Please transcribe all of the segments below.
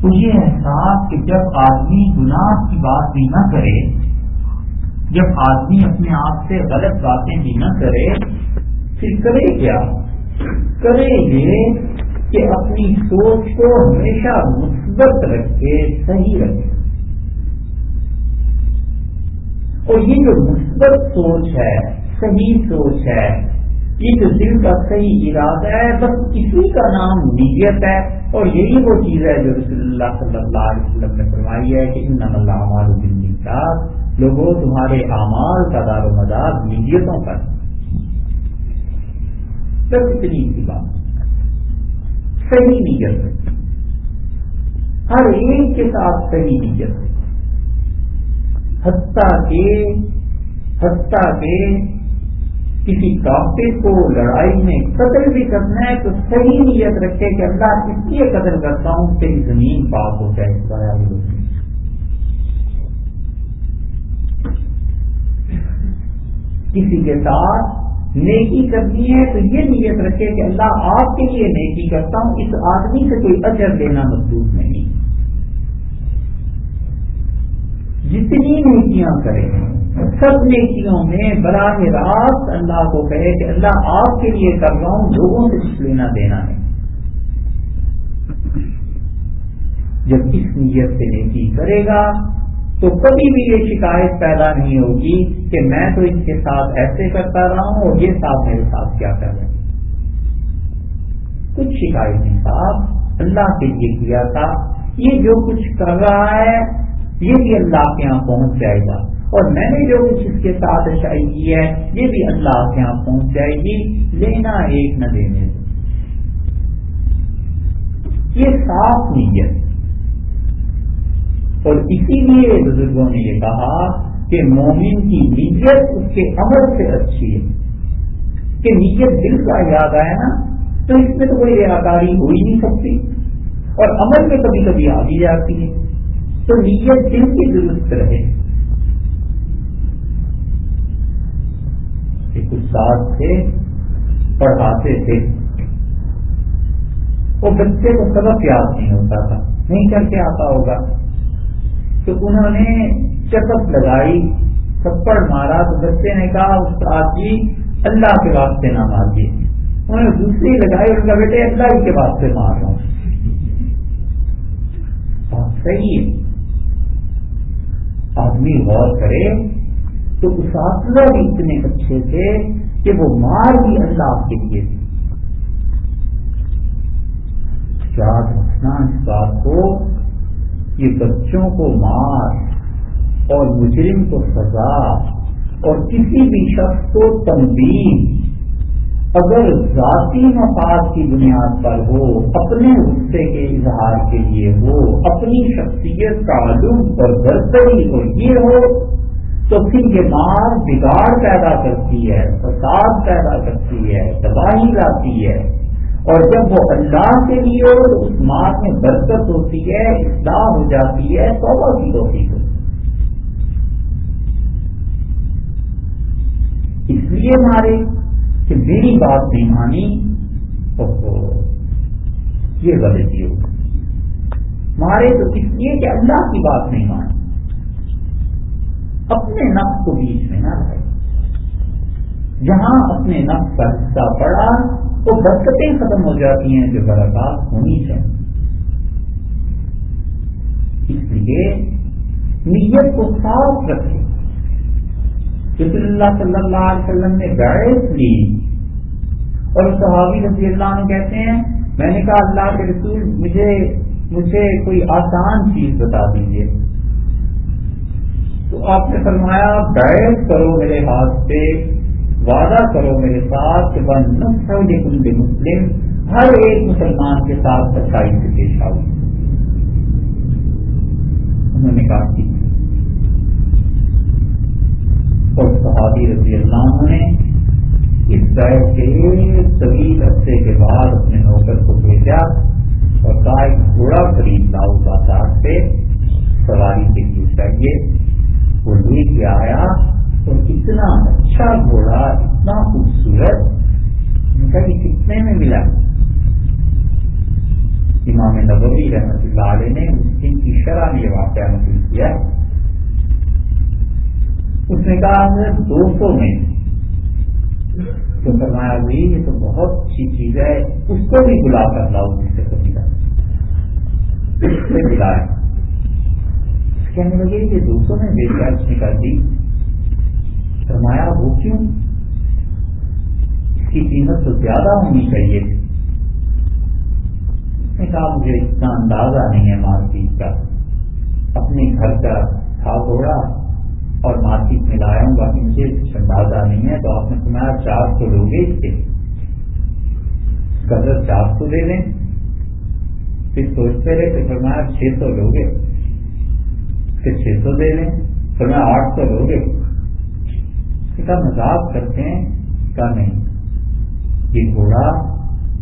تو یہ احساس کہ جب آدمی گناہ کی بات بھی نہ کرے، جب آدمی اپنے آپ سے غلط باتیں بھی نہ کرے، پھر کرے کیا؟ کرے یہ کہ اپنی سوچ کو ہمیشہ مثبت رکھے، صحیح رکھے. اور یہ جو مثبت سوچ ہے، صحیح سوچ ہے، یہ جو دل کا صحیح ارادہ ہے، بس اسی کا نام نیت ہے. اور یہی وہ چیز ہے جو رسول اللہ صلی اللہ علیہ وسلم نے فرمائی ہے کہ انما الاعمال بالنیات، لوگوں تمہارے اعمال کا دار و مدار نیتوں پر. بس اتنی سی بات، صحیح نیت، ہر ایک کے ساتھ صحیح نیت. حتیٰ کہ کسی کافر کو لڑائی میں قتل بھی کرنا ہے تو صحیح نیت رکھے کہ اللہ اس لیے قتل کرتا ہوں تیری زمین پاک ہو جائے. کسی کے ساتھ نیکی کرنی ہے تو یہ نیت رکھے کہ اللہ آپ کے لیے نیکی کرتا ہوں، اس آدمی سے کوئی اجر دینا مطلوب نہیں. جتنی نیکیاں کریں سب نیکیوں میں براہ راست اللہ کو کہے کہ اللہ آپ کے لیے کر رہا ہوں، لوگوں سے کچھ لینا دینا ہے. جب اس نیت سے نیکی کرے گا تو کبھی بھی یہ شکایت پیدا نہیں ہوگی کہ میں تو اس کے ساتھ ایسے کرتا رہا ہوں اور یہ صاحب میرے ساتھ کیا کر رہے ہیں. کچھ شکایت نہیں، صاحب اللہ کے لیے کیا تھا، یہ جو کچھ کر رہا ہے یہ بھی اللہ کے یہاں پہنچ جائے گا، اور میں نے جو کچھ اس کے ساتھ اچھائی کی ہے یہ بھی اللہ کے یہاں پہنچ جائے گی. لینا ایک نہ دینے، یہ صاف نیت. اور اسی لیے بزرگوں نے یہ کہا کہ مومن کی نیت اس کے عمل سے اچھی ہے. کہ نیت دل کا یاد آیا نا تو اس میں تو کوئی ریاکاری ہو ہی نہیں سکتی، اور عمل میں کبھی کبھی آ بھی جاتی ہے. تو نیت دل کی درست رہے. ایک استاد تھے، پڑھاتے تھے، وہ بچے کو سبق یاد نہیں ہوتا تھا، نہیں کر کے آتا ہوگا، تو انہوں نے چپت لگائی، تھپڑ مارا، تو بچے نے کہا استاد جی اللہ کے واسطے نہ ماریے. انہوں نے دوسری لگائی، ان کا بیٹے اللہ ہی کے واسطے مار رہا ہوں. بات صحیح ہے. آدمی غور کرے تو اساتذہ بھی اتنے اچھے تھے کہ وہ مار بھی اللہ کے لیے تھی. یاد رکھنا اس بات کو، یہ بچوں کو مار اور مجرم کو سزا اور کسی بھی شخص کو تنبیہ اگر ذاتی مفاد کی بنیاد پر ہو، اپنے غصے کے اظہار کے لیے ہو، اپنی شخصیت کا علم اور برتری اور یہ ہو، تو پھر یہ مار بگاڑ پیدا کرتی ہے، فساد پیدا کرتی ہے، تباہی لاتی ہے. اور جب وہ اللہ کے لیے ہو تو اس مار میں برکت ہوتی ہے، اصلاح ہو جاتی ہے، توبہ کی توفیق ہوتی ہے. اس لیے مارے کہ میری بات نہیں مانی، یہ غلطی ہوگی. مارے تو اس لیے کہ اللہ کی بات نہیں مانی. اپنے نفس کو بیچ میں نہ رہے. جہاں اپنے نفس کا حصہ پڑا تو برکتیں ختم ہو جاتی ہیں جو برکات ہونی چاہیے. اس لیے نیت کو صاف رکھے. رسول اللہ صلی اللہ علیہ وسلم نے بیعت لی اور صحابی رضی اللہ عنہ کہتے ہیں میں نے کہا اللہ کے رسول مجھے کوئی آسان چیز بتا دیجیے. تو آپ نے فرمایا بیعت کرو میرے ہاتھ سے، وعدہ کرو میرے ساتھ کہ بنصح لكل مسلم، ہر ایک مسلمان کے ساتھ سچائی سے پیش آؤ. انہوں نے کہا کہ اور صحابی رضی اللہ عنہ نے اس بیعت کے طویل عرصے کے بعد اپنے نوکر کو بھیجا اور کہا ایک گھوڑا خرید لاؤ بازار سے، سواری کے لیے چاہیے. وہ لے کے آیا اور اتنا اچھا گھوڑا، اتنا خوبصورت، ان کا یہ کتنے میں ملا؟ امام نبوی رحمۃ اللہ علیہ نے مسلم کی شرح میں یہ واقعہ نقل کیا. اس نے کہا حضرت 200 میں تو فرمایا بھی یہ تو بہت اچھی چیز ہے, اس کو بھی بلا کر لاؤ جس سے قبیلہ اس سے بلایا. کہنے لگے کہ 200 میں بے چار نکال دی. فرمایا وہ کیوں؟ اس کی قیمت تو زیادہ ہونی چاہیے تھی. اس نے کہا مجھے اتنا اندازہ نہیں ہے مارکیٹ کا, اپنے گھر کا تھا تھوڑا اور مارکیٹ میں لایا ہوں, باقی مجھے کچھ اندازہ نہیں ہے. تو آپ نے فرمایا 400 لوگے اس کے, قدر 400 دے دیں. پھر سوچتے رہے کہ فرمایا 600 لوگے, پھر 600 دے دیں. فرمایا 800 لوگے. کہا مذاق کرتے ہیں. کہا نہیں, یہ گھوڑا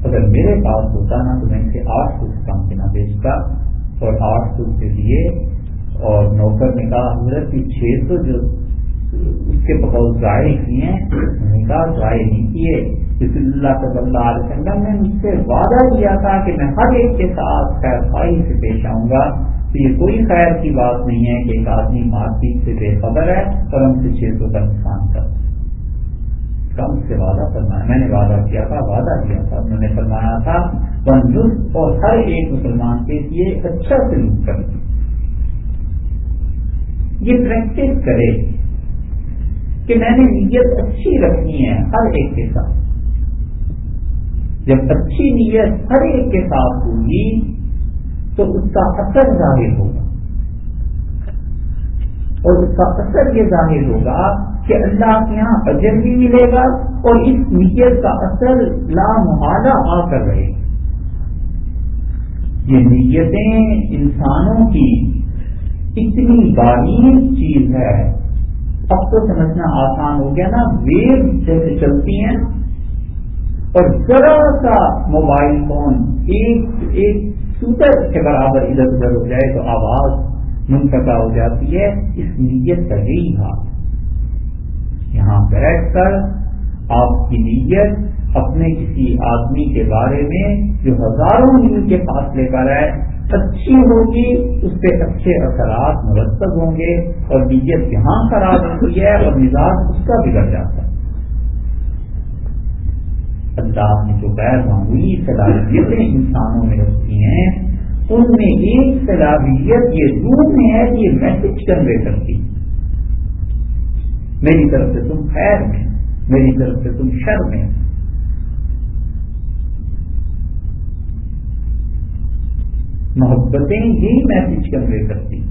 اگر میرے پاس ہوتا نا تو میں اسے 800 سے کم کے نہ بیچتا. اور 800 سے دیے. اور نوکر نے کہا حضرت یہ 600 جو اس کے بقول ضائع کیے ہیں, انہوں نے کہا ضائع نہیں کیے. رسول اللہ صلی اللہ علیہ وسلم نے مجھ سے وعدہ کیا تھا کہ میں ہر ایک کے ساتھ خیر خواہی سے پیش آؤں گا. تو یہ کوئی خیر کی بات نہیں ہے کہ ایک آدمی مارکیٹ سے بے خبر ہے اور ہم سے 600 کا نقصان کر. کم سے وعدہ فرمایا, میں نے وعدہ کیا تھا, وعدہ کیا تھا. انہوں نے فرمایا تھا بندوق اور ہر ایک مسلمان کے لیے اچھا سلوک کریں. یہ پریکٹس کرے کہ میں نے نیت اچھی رکھنی ہے ہر ایک کے ساتھ. جب اچھی نیت ہر ایک کے ساتھ ہوگی تو اس کا اثر ظاہر ہوگا, اور اس کا اثر یہ ظاہر ہوگا کہ اللہ کے یہاں اجر بھی ملے گا اور اس نیت کا اثر لامحالہ آ کر رہے گا. یہ نیتیں انسانوں کی اتنی باریک چیز ہے. اب تو سمجھنا آسان ہو گیا نا, ویو جیسے چلتی ہیں اور ذرا سا موبائل فون ایک سوتر کے برابر ادھر ادھر ہو جائے تو آواز منقطع ہو جاتی ہے. اس نیت کا یہی حال. یہاں بیٹھ کر آپ کی نیت اپنے کسی آدمی کے بارے میں جو ہزاروں میل کے فاصلے پر ہے اچھی ہوگی, اس پہ اچھے اثرات مرتب ہوں گے. اور نیت یہاں خراب ہوتی ہے اور مزاج اس کا بگڑ جاتا ہے. اللہ نے جو غیر معمولی صلاحیتیں انسانوں میں رکھی ہیں ان میں ایک صلاحیت یہ روح میں ہے کہ یہ میسج کنوے کرتی, میری طرف سے تم خیر میں, میری طرف سے تم شر میں. محبتیں یہی میسج کنوے کرتی.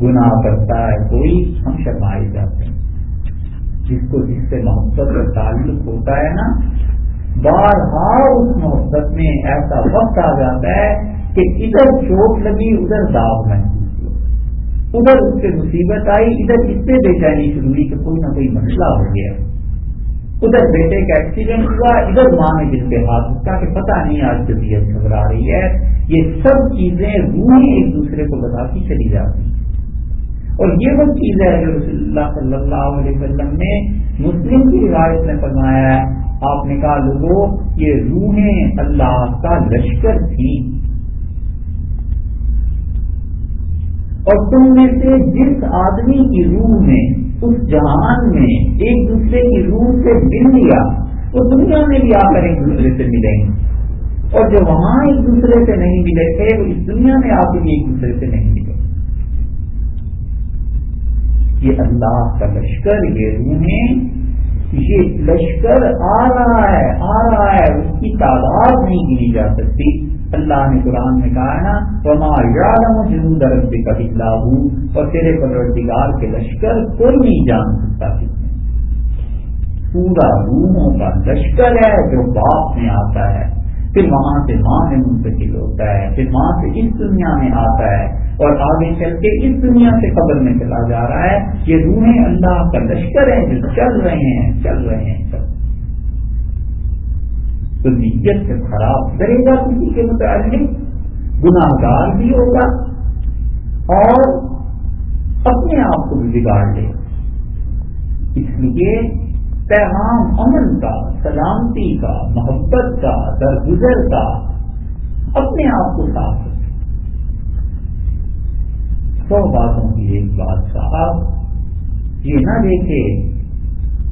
گناہ کرتا ہے کوئی, ہم شرمائے جاتے ہیں. جس کو جس سے محبت کا تعلق ہوتا ہے نا, بارہا اس محبت میں ایسا وقت آ جاتا ہے کہ ادھر چوٹ لگی, ادھر داغ محسوس ہوا, ادھر اس سے مصیبت آئی, ادھر اس سے بے چینی شروع ہوئی کہ کوئی نہ کوئی مسئلہ ہو گیا. ادھر بیٹے کا ایکسیڈنٹ ہوا, ادھر ماں نے جس پہ ہاتھ رکھا کہ پتہ نہیں آج طبیعت گھبرا رہی ہے. یہ سب چیزیں روحیں ایک دوسرے کو بتاتی چلی جاتی. اور یہ وہ چیز ہے جو رسول اللہ صلی اللہ علیہ وسلم نے مسلم کی روایت میں فرمایا ہے. آپ نے کہا لوگوں یہ روحیں اللہ کا لشکر تھی, اور تم میں سے جس آدمی کی روح میں اس جہان میں ایک دوسرے کی روح سے مل لیا وہ دنیا میں بھی آ کر ایک دوسرے سے ملیں گے, اور جو وہاں ایک دوسرے سے نہیں ملے تھے وہ اس دنیا میں آ کے بھی ایک دوسرے سے نہیں ملے. یہ اللہ کا لشکر, یہ روحیں, یہ لشکر آ رہا ہے, اس کی تعداد نہیں گنی جا سکتی. اللہ نے قرآن میں کہا ہے نا وما یعلم جنود ربک الا ھو, اور تیرے پروردگار کے لشکر کوئی نہیں جان سکتا کتنے. پورا روحوں کا لشکر ہے جو باپ میں آتا ہے, پھر وہاں سے ماں میں منتقل ہوتا ہے, پھر ماں سے اس دنیا میں آتا ہے, اور آگے چل کے اس دنیا سے قبر میں چلا جا رہا ہے. یہ روحیں اللہ کا لشکر ہیں جو چل رہے ہیں. تو نیت سے خراب کرے گا کسی کے متعلق, گناہگار بھی ہوگا اور اپنے آپ کو بھی بگاڑ لے. اس لیے پیغام امن کا, سلامتی کا, محبت کا, درگزر کا اپنے آپ کو صاف رکھیں. 100 باتوں کی ایک بات صاحب یہ نہ دیکھے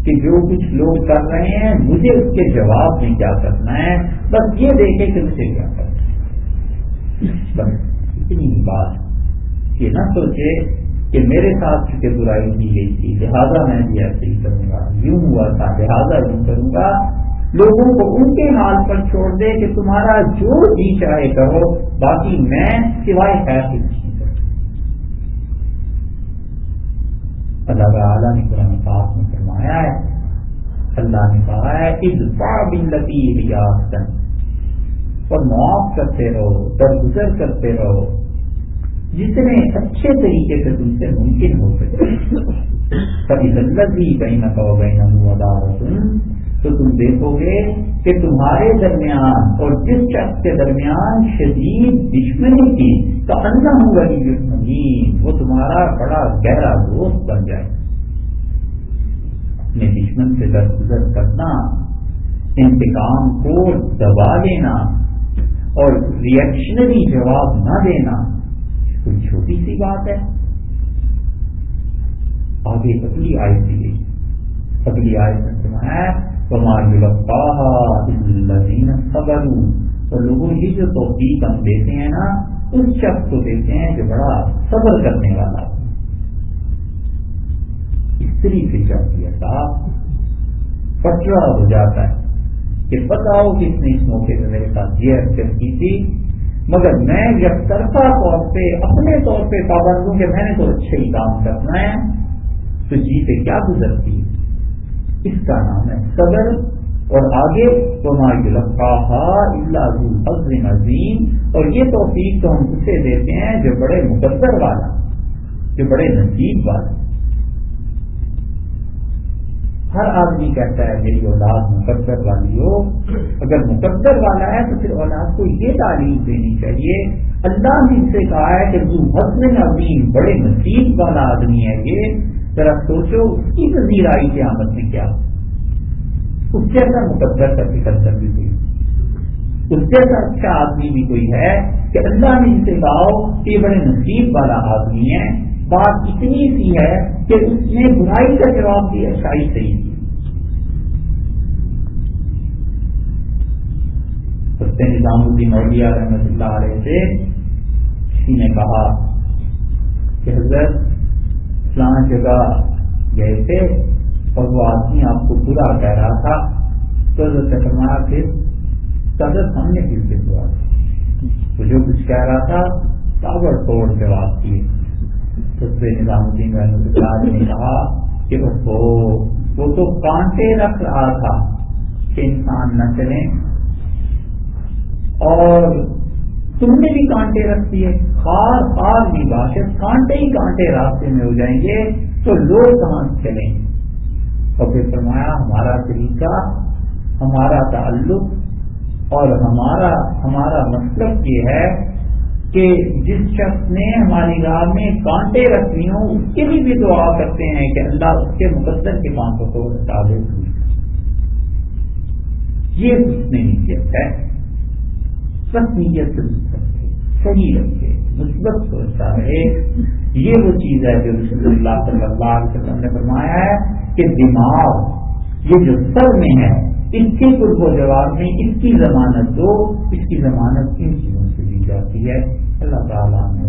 کہ جو کچھ لوگ کر رہے ہیں مجھے اس کے جواب میں کیا کرنا ہے، بس یہ دیکھے کہ مجھے کیا کرنا ہے. بس اتنی بات. یہ نہ سوچے کہ میرے ساتھ چونکہ برائی کی گئی تھی لہذا میں بھی ایسے ہی کروں گا، یوں ہوا تھا لہذا یوں کروں گا. لوگوں کو ان کے حال پر چھوڑ دے کہ تمہارا جو جی چاہے کرو، باقی میں سوائے خیر کچھ نہیں کروں. اللہ تعالیٰ نے قرآن پاک میں فرمایا ہے، اللہ نے کہا ہے ادفع بالتی ہی احسن، اور معاف کرتے رہو، درگزر کرتے رہو جتنے اچھے طریقے سے تم سے ممکن ہو سکے. فَإِذَا الَّذِي بَيْنَكَ وَبَيْنَهُ عَدَاوَةٌ، تو تم دیکھو گے کہ تمہارے درمیان اور جس شخص کے درمیان شدید دشمنی کی کأنہ ولی حمیم، وہ تمہارا بڑا گہرا دوست بن جائے. اپنے دشمن سے درگزر کرنا، انتقام کو دبا لینا اور ریئیکشنری جواب نہ دینا کوئی چھوٹی سی بات ہے. آگے اگلی آیت دی گئی، اگلی آیت میں سنایا وَمَا يُلَقَّاهَا إِلَّا الَّذِينَ صَبَرُوا، اور لوگوں یہ جو توفیق ہم دیتے ہیں نا اس شخص کو دیتے ہیں جو بڑا صبر کرنے والا. استری سے چاہتی ہے صاحب پٹرا ہو جاتا ہے کہ بتاؤ کہ اس نے اس موقع پہ میرے ساتھ یہ حرکت کی تھی، مگر میں یک طرفہ طور پہ اپنے طور پہ پابند ہوں کہ میں نے تو اچھے ہی کام کرنا ہے، تو جی سے کیا گزرتی. اس کا نام ہے صبر. اور آگے وَمَا يُلَقَّاهَا إِلَّا ذُو حَظٍّ عَظِيمٍ، اور یہ توفیق تو ہم اسے دیتے ہیں جو بڑے مقدر والا، جو بڑے نصیب والا. ہر آدمی کہتا ہے میری اولاد مقدر والی ہو. اگر مقدر والا ہے تو پھر اولاد کو یہ تعلیم دینی چاہیے. اللہ نے اس سے کہا ہے کہ ذو حظ عظیم، بڑے نصیب والا آدمی ہے یہ. ذرا سوچو اس کی پذیرائی قیامت میں کیا، اس جیسا مقدر کا فکر کر بھی کوئی، اس جیسا اچھا آدمی بھی کوئی ہے کہ اللہ نے اسے کہا کہ یہ بڑے نصیب والا آدمی ہے. بات اتنی سی ہے کہ اس نے برائی کا جواب دیا، اچھائی صحیح دی. نظام الدین اولیاء رحمۃ اللہ علیہ سے کسی نے کہا کہ حضرت فلاں جگہ گئے تھے اور وہ آدمی آپ کو برا کہہ رہا تھا، تو حضرت نے فرمایا پھر حضرت ہم نے کس سے دعا کی، تو جو کچھ کہہ رہا تھا تابڑ توڑ جواب دیے. تو نظام الدین رحمۃ اللہ علیہ نے کہا کہ وہ تو کانٹے رکھ رہا تھا کہ انسان نہ چلیں، اور تم نے بھی کانٹے رکھ دیے. خار خار بھی باشد، کانٹے ہی کانٹے راستے میں ہو جائیں گے تو لوگ کہاں چلیں. اور پھر فرمایا ہمارا طریقہ، ہمارا تعلق اور ہمارا مطلب یہ ہے کہ جس شخص نے ہماری راہ میں کانٹے رکھنی ہوں اس کے لیے بھی دعا کرتے ہیں کہ اللہ اس کے مقدر کے کانٹوں کو ہٹا دے. یہ حسن نیت ہے. بس نیت صحیح رکھے، مثبت سوچتا ہے. یہ وہ چیز ہے جو رسول اللہ صلی اللہ علیہ وسلم نے فرمایا ہے کہ دماغ یہ جو سر میں ہے اس کے قرب و جواب میں اس کی ضمانت دو، اس کی ضمانت ان چیزوں سے دی جاتی ہے. اللہ تعالیٰ نے